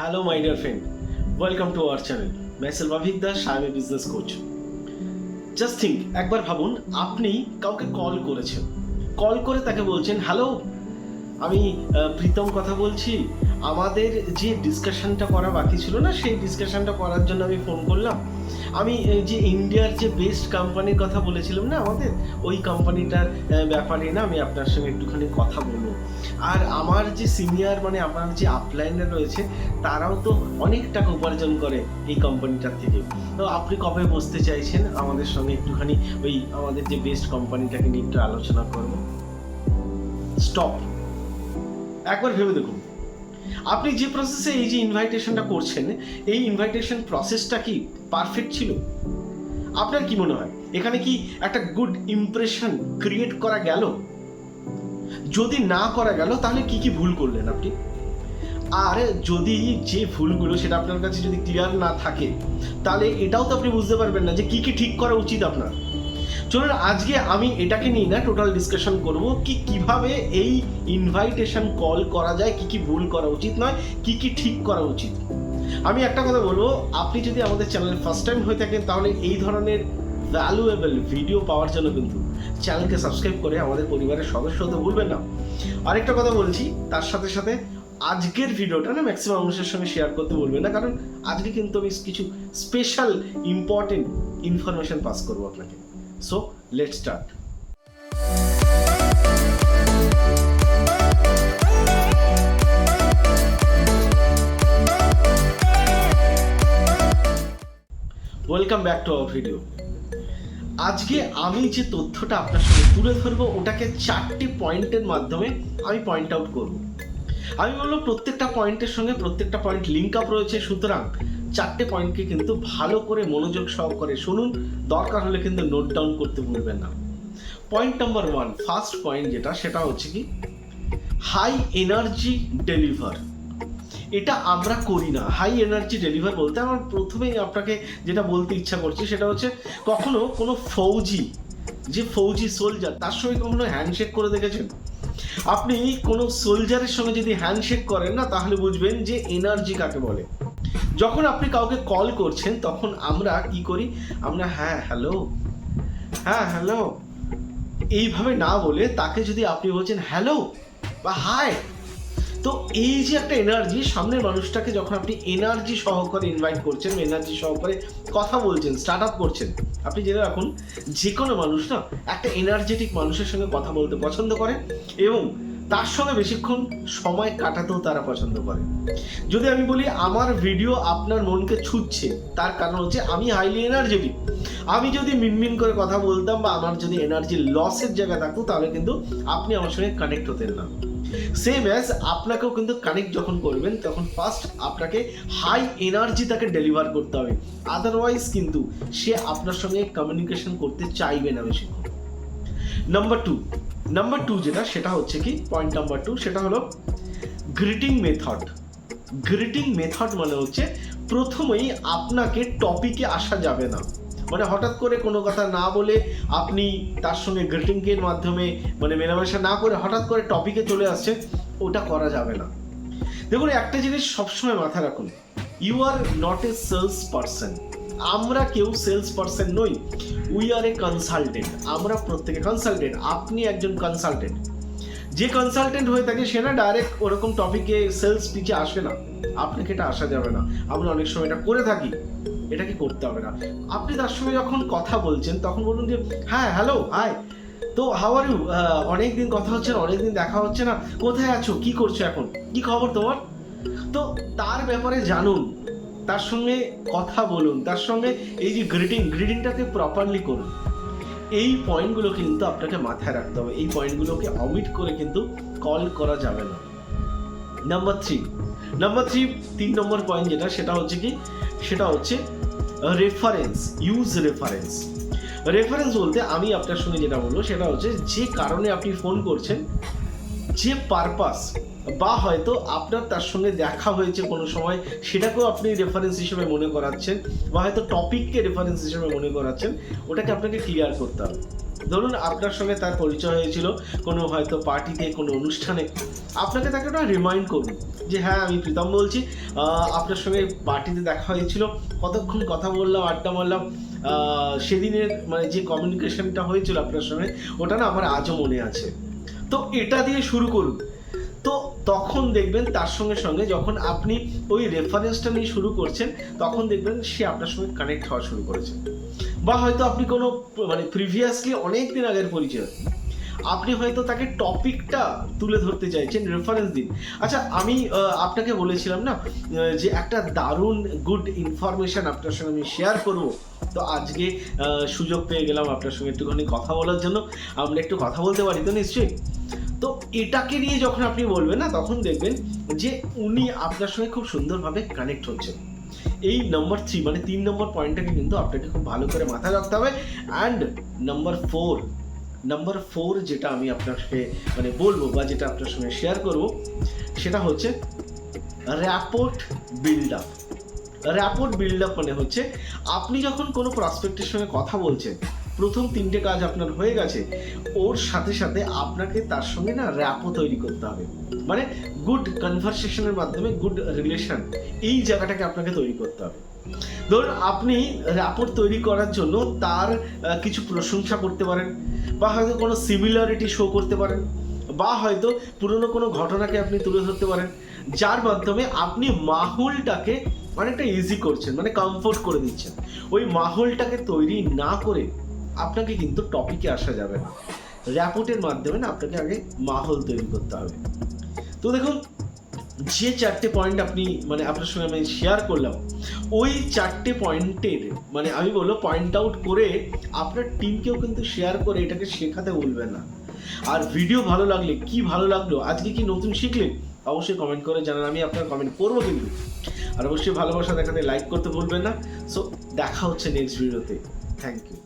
Hello, my dear friend. Welcome to our channel. Myself Avik Das, I am a business coach. Just think, একবার ভাবুন আপনি কাউকে call করেছেন, call করে তাকে বলছেন, হ্যালো আমি প্রীতম কথা বলছি, আমাদের যে ডিসকাশনটা করা বাকি ছিল না সেই ডিসকাশনটা করার জন্য আমি ফোন করলাম। আমি যে ইন্ডিয়ার যে বেস্ট কোম্পানির কথা বলেছিলাম না আমাদের, ওই কোম্পানিটার ব্যাপারে না আমি আপনার সঙ্গে একটুখানি কথা বলবো। আর আমার যে সিনিয়র মানে আমার যে আপলাইনার রয়েছে তারাও তো অনেক টাকা উপার্জন করে এই কোম্পানিটার থেকে। তো আপনি কবে বসতে চাইছেন আমাদের সঙ্গে একটুখানি ওই আমাদের যে বেস্ট কোম্পানিটাকে নিয়ে একটু আলোচনা করবো? স্টপ, একবার ভেবে দেখুন, আপনি যে প্রসেসে এই যে ইনভাইটেশনটা করছেন, এই ইনভাইটেশন প্রসেসটা কি পারফেক্ট ছিল? আপনার কি মনে হয় এখানে কি একটা গুড ইমপ্রেশন ক্রিয়েট করা গেল? যদি না করা গেল তাহলে কি কি ভুল করলেন আপনি? আর যদি যে ভুলগুলো সেটা আপনার কাছে যদি ক্লিয়ার না থাকে তাহলে এটাও তো আপনি বুঝতে পারবেন না যে কি কি ঠিক করা উচিত আপনার। চলুন আজকে আমি এটাকে নিয়ে না টোটাল ডিসকাশন করব কি কিভাবে এই ইনভাইটেশন কল করা যায়, কি কি ভুল করা উচিত নয়, কি কি ঠিক করা উচিত। আমি একটা কথা বলবো, আপনি যদি আমাদের চ্যানেলে ফার্স্ট টাইম হয়ে থাকেন তাহলে এই ধরনের ভ্যালুয়েবল ভিডিও পাওয়ার জন্য কিন্তু চ্যানেলকে সাবস্ক্রাইব করে আমাদের পরিবারের সদস্য হতে ভুলবেন না। আরেকটা কথা বলছি, তার সাথে সাথে আজকের ভিডিওটা না ম্যাক্সিমাম মানুষের সঙ্গে শেয়ার করতে বলবেন না, কারণ আজকে কিন্তু আমি কিছু স্পেশাল ইম্পর্টেন্ট ইনফরমেশন পাস করবো আপনাকে। So let's start. Welcome back to our video. আজকে আমি যে তথ্যটা আপনার সঙ্গে তুলে ধরবো ওটাকে 4টি পয়েন্টের মাধ্যমে আমি পয়েন্ট আউট করব। আমি বলবো প্রত্যেকটা পয়েন্টের সঙ্গে প্রত্যেকটা পয়েন্ট লিঙ্ক আপ রয়েছে, সুতরাং 4টে পয়েন্টকে কিন্তু ভালো করে মনোযোগ সহকারে শুনুন, দরকার হলে কিন্তু নোট ডাউন করতে ভুলবেন না। পয়েন্ট নাম্বার 1, ফার্স্ট পয়েন্ট যেটা, সেটা হচ্ছে কি হাই এনার্জি ডেলিভার। এটা আমরা করি না। হাই এনার্জি ডেলিভার বলতে আমার প্রথমেই আপনাকে যেটা বলতে ইচ্ছা করছি সেটা হচ্ছে, কখনো কোনো ফৌজি, যে ফৌজি সোলজার, তার সঙ্গে কখনো হ্যান্ডশেক করে দেখেছেন? আপনি কোনো সোলজারের সঙ্গে যদি হ্যান্ডশেক করেন না তাহলে বুঝবেন যে এনার্জি কাকে বলে। যখন আপনি কাউকে কল করছেন তখন আমরা কি করি, আমরা হ্যাঁ হ্যালো এইভাবে না বলে তাকে যদি আপনি বলছেন হ্যালো বা হাই, তো এই যে একটা এনার্জি, সামনের মানুষটাকে যখন আপনি এনার্জি সহকারে ইনভাইট করছেন, এনার্জি সহকারে কথা বলছেন, স্টার্ট আপ করছেন, আপনি জেনে রাখুন যে কোনো মানুষ না একটা এনার্জেটিক মানুষের সঙ্গে কথা বলতে পছন্দ করে এবং তার সঙ্গে বেশিক্ষণ সময় কাটাতেও তারা পছন্দ করে। যদি আমি বলি আমার ভিডিও আপনার মনকে ছুঁচ্ছে, তার কারণ হচ্ছে আমি হাইলি এনার্জেটিক। আমি যদি মিনমিন করে কথা বলতাম বা আমার যদি এনার্জি লসের জায়গা থাকতো তাহলে কিন্তু আপনি আমার সঙ্গে কানেক্ট হতেন না। সেম অ্যাজ আপনাকেও কিন্তু কানেক্ট যখন করবেন তখন ফার্স্ট আপনাকে হাই এনার্জি তাকে ডেলিভার করতে হবে, আদারওয়াইজ কিন্তু সে আপনার সঙ্গে কমিউনিকেশন করতে চাইবে না বেশিক্ষণ। নাম্বার টু যেটা, সেটা হচ্ছে কি পয়েন্ট নাম্বার 2, সেটা হলো গ্রিটিং মেথড। গ্রিটিং মেথড মানে হচ্ছে প্রথমেই আপনাকে টপিকে আসা যাবে না, মানে হঠাৎ করে কোনো কথা না বলে আপনি তার সঙ্গে গ্রিটিংয়ের মাধ্যমে মানে মেলামেশা না করে হঠাৎ করে টপিকে চলে আসছে, ওটা করা যাবে না। দেখুন একটা জিনিস সবসময় মাথায় রাখুন, you are not a sales person. আমরা কেউ সেলস পারসন নই, উই আর এ কনসালটেন্ট। আমরা প্রত্যেকে কনসালটেন্ট। আপনি একজন কনসালটেন্ট। যে কনসালটেন্ট হয়ে থাকে সে না ডাইরেক্ট ওরকম টপিকে সেলস পিচে আসে না, আপনাকে এটা আসা যাবে না। আমরা অনেক সময় এটা করে থাকি, এটা কি করতে হবে না। আপনি তার সঙ্গে যখন কথা বলছেন তখন বলুন যে হ্যাঁ হ্যালো হাই, তো হাউ আর ইউ, অনেকদিন কথা হচ্ছে না, অনেকদিন দেখা হচ্ছে না, কোথায় আছো, কি করছো এখন, কি খবর তোমার। তো তার ব্যাপারে জানুন, তার সঙ্গে কথা বলুন, তার সঙ্গে এই যে গ্রিটিংটাকে প্রপারলি করুন। এই পয়েন্টগুলো কিন্তু আপনাকে মাথায় রাখতে হবে, এই পয়েন্টগুলোকে অমিট করে কিন্তু কল করা যাবে না। নাম্বার 3, 3 নম্বর পয়েন্ট যেটা, সেটা হচ্ছে কি, সেটা হচ্ছে রেফারেন্স। Use reference. রেফারেন্স বলতে আমি আপনার সঙ্গে যেটা বলবো সেটা হচ্ছে যে কারণে আপনি ফোন করছেন, যে পারপাস, বা হয়তো আপনার তার সঙ্গে দেখা হয়েছে কোনো সময়, সেটাকেও আপনি রেফারেন্স হিসেবে মনে করাচ্ছেন, বা হয়তো টপিককে রেফারেন্স হিসেবে মনে করাচ্ছেন, ওটাকে আপনাকে ক্লিয়ার করতে হবে। ধরুন আপনার সঙ্গে তার পরিচয় হয়েছিল কোনো হয়তো পার্টিতে, কোনো অনুষ্ঠানে, আপনাকে তাকে ওটা রিমাইন্ড করুন যে হ্যাঁ আমি প্রীতম বলছি, আপনার সঙ্গে পার্টিতে দেখা হয়েছিল, কতক্ষণ কথা বললাম, আড্ডা মারলাম, সেদিনের মানে যে কমিউনিকেশনটা হয়েছিল আপনার সঙ্গে ওটা না আমার আজও মনে আছে। তো এটা দিয়ে শুরু করুন। তো তখন দেখবেন তার সঙ্গে সঙ্গে যখন আপনি ওই রেফারেন্সটা নিয়ে শুরু করছেন, তখন দেখবেন সে আপনার সঙ্গে কানেক্ট হওয়া শুরু করেছে। বা হয়তো আপনি কোনো মানে প্রিভিয়াসলি অনেক দিন আগের পরিচয়, আপনি হয়তো তাকে টপিকটা তুলে ধরতে চাইছেন, রেফারেন্স দিন। আচ্ছা আমি আপনাকে বলেছিলাম না যে একটা দারুণ গুড ইনফরমেশন আপনার সঙ্গে আমি শেয়ার করব। তো আজকে সুযোগ পেয়ে গেলাম আপনার সঙ্গে একটুখানি কথা বলার জন্য। আমরা একটু কথা বলতে পারি তো নিশ্চয়ই? তো এটাকে নিয়ে যখন আপনি বলবেন না, তখন দেখবেন যে উনি আপনার সঙ্গে খুব সুন্দরভাবে কানেক্ট হচ্ছেন। এই নাম্বার 3 মানে 3 নম্বর পয়েন্টটাকে কিন্তু আপনাকে খুব ভালো করে মাথায় রাখতে হবে। অ্যান্ড নাম্বার 4 যেটা আমি আপনার সাথে মানে বলবো বা যেটা আপনার সঙ্গে শেয়ার করব, সেটা হচ্ছে rapport build up. Rapport build up মানে হচ্ছে আপনি যখন কোনো প্রসপেক্টের সঙ্গে কথা বলছেন, প্রথম 3টে কাজ আপনার হয়ে গেছে, ওর সাথে সাথে আপনাকে তার সঙ্গে না র্যাপো তৈরি করতে হবে। মানে গুড কনভারসেশনের মাধ্যমে গুড রিলেশন, এই জায়গাটাকে আপনাকে তৈরি করতে হবে। ধরুন আপনি র্যাপোর্ট তৈরি করার জন্য তার কিছু প্রশংসা করতে পারেন, বা হয়তো কোনো সিমিলারিটি শো করতে পারেন, বা হয়তো পুরনো কোনো ঘটনাকে আপনি তুলে ধরতে পারেন, যার মাধ্যমে আপনি মাহৌলটাকে অনেকটা ইজি করছেন, মানে কমফোর্ট করে দিচ্ছেন। ওই মাহৌলটাকে তৈরি না করে আপনাকে কিন্তু টপিকে আসা যাবে না। র্যাপোর্টের মাধ্যমে না আপনাকে আগে মাহৌল তৈরি করতে হবে। তো দেখুন, যে 4টে পয়েন্ট আপনি মানে আপনার সঙ্গে আমি শেয়ার করলাম, ওই 4টে পয়েন্টের মানে আমি বলবো পয়েন্ট আউট করে আপনার টিমকেও কিন্তু শেয়ার করে এটাকে শেখাতে বলবেন না। আর ভিডিও ভালো লাগলে, কি ভালো লাগলো, আজকে কি নতুন শিখলেন, অবশ্যই কমেন্ট করে জানান, আমি আপনার কমেন্ট করবো কিন্তু। আর অবশ্যই ভালোবাসা দেখাতে লাইক করতে ভুলবেন না। সো দেখা হচ্ছে নেক্সট ভিডিওতে। Thank you.